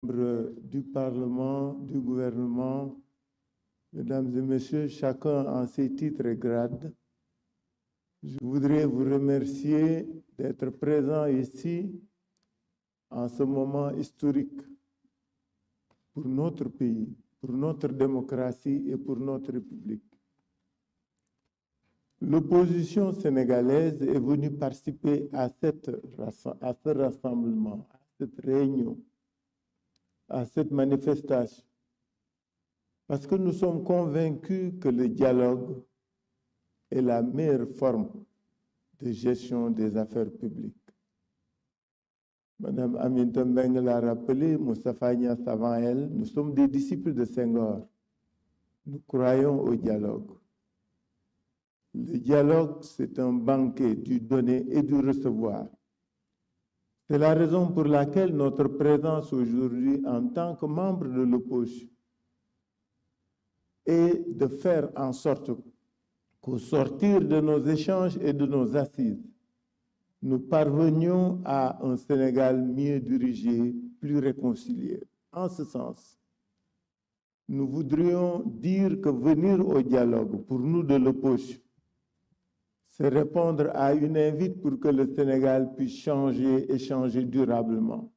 Membres du Parlement, du gouvernement, mesdames et messieurs, chacun en ses titres et grades, je voudrais vous remercier d'être présents ici en ce moment historique pour notre pays, pour notre démocratie et pour notre République. L'opposition sénégalaise est venue participer à ce rassemblement, à cette réunion, à cette manifestation, parce que nous sommes convaincus que le dialogue est la meilleure forme de gestion des affaires publiques. Madame Aminata Mbengue l'a rappelé, Moustapha Niasse avant elle, nous sommes des disciples de Senghor. Nous croyons au dialogue. Le dialogue, c'est un banquet du donner et du recevoir. C'est la raison pour laquelle notre présence aujourd'hui en tant que membre de l'opposition est de faire en sorte qu'au sortir de nos échanges et de nos assises, nous parvenions à un Sénégal mieux dirigé, plus réconcilié. En ce sens, nous voudrions dire que venir au dialogue pour nous de l'opposition, c'est répondre à une invite pour que le Sénégal puisse changer et changer durablement.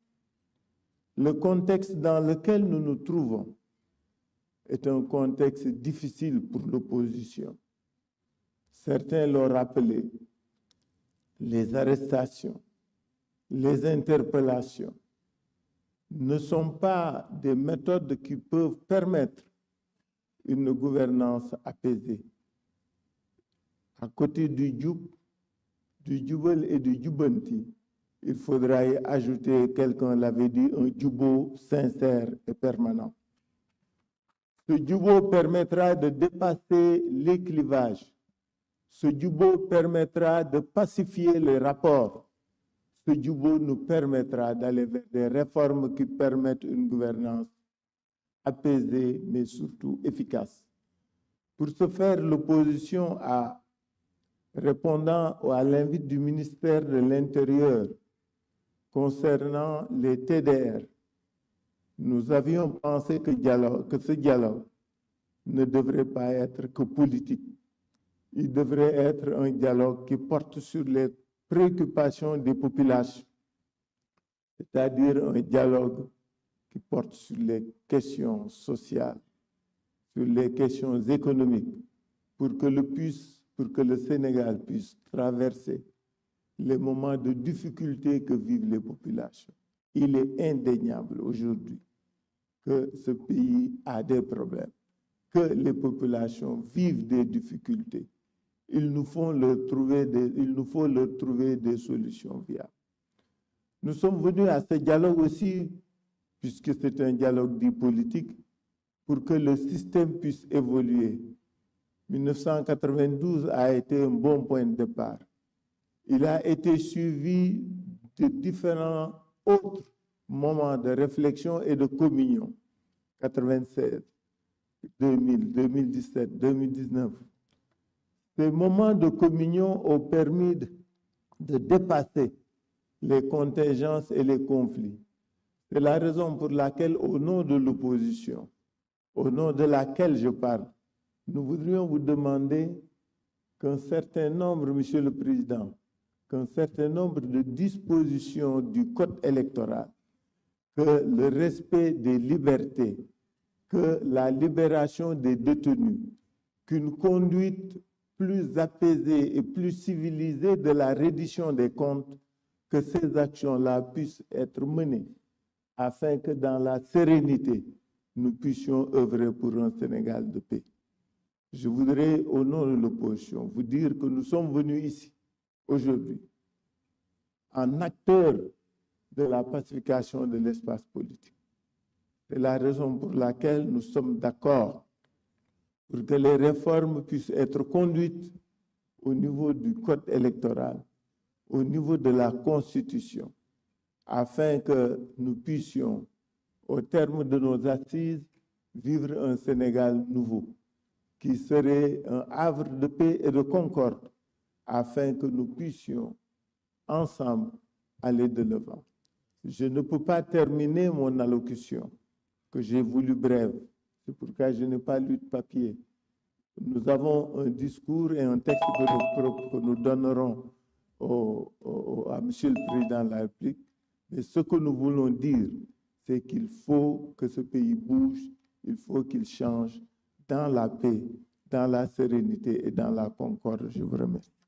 Le contexte dans lequel nous nous trouvons est un contexte difficile pour l'opposition. Certains l'ont rappelé, les arrestations, les interpellations ne sont pas des méthodes qui peuvent permettre une gouvernance apaisée. À côté du djubal et du djubanti, il faudra y ajouter, quelqu'un l'avait dit, un djubo sincère et permanent. Ce djubo permettra de dépasser les clivages. Ce djubo permettra de pacifier les rapports. Ce djubo nous permettra d'aller vers des réformes qui permettent une gouvernance apaisée, mais surtout efficace. Pour ce faire, l'opposition a, répondant à l'invite du ministère de l'Intérieur concernant les TDR, nous avions pensé que ce dialogue ne devrait pas être que politique. Il devrait être un dialogue qui porte sur les préoccupations des populations, c'est-à-dire un dialogue qui porte sur les questions sociales, sur les questions économiques, pour que le Sénégal puisse traverser les moments de difficulté que vivent les populations. Il est indéniable aujourd'hui que ce pays a des problèmes, que les populations vivent des difficultés. Il nous faut leur trouver des solutions viables. Nous sommes venus à ce dialogue aussi, puisque c'est un dialogue dit politique, pour que le système puisse évoluer. 1992 a été un bon point de départ. Il a été suivi de différents autres moments de réflexion et de communion. 96, 2000, 2017, 2019. Ces moments de communion ont permis de dépasser les contingences et les conflits. C'est la raison pour laquelle, au nom de l'opposition, au nom de laquelle je parle, nous voudrions vous demander qu'un certain nombre, Monsieur le Président, qu'un certain nombre de dispositions du Code électoral, que le respect des libertés, que la libération des détenus, qu'une conduite plus apaisée et plus civilisée de la reddition des comptes, que ces actions-là puissent être menées afin que dans la sérénité, nous puissions œuvrer pour un Sénégal de paix. Je voudrais, au nom de l'opposition, vous dire que nous sommes venus ici, aujourd'hui, en acteurs de la pacification de l'espace politique. C'est la raison pour laquelle nous sommes d'accord pour que les réformes puissent être conduites au niveau du code électoral, au niveau de la Constitution, afin que nous puissions, au terme de nos assises, vivre un Sénégal nouveau, qui serait un havre de paix et de concorde, afin que nous puissions ensemble aller de l'avant. je ne peux pas terminer mon allocution, que j'ai voulu brève. C'est pourquoi je n'ai pas lu de papier. Nous avons un discours et un texte que nous donnerons à M. le Président de la République. Mais ce que nous voulons dire, c'est qu'il faut que ce pays bouge, il faut qu'il change dans la paix, dans la sérénité et dans la concorde. Je vous remercie.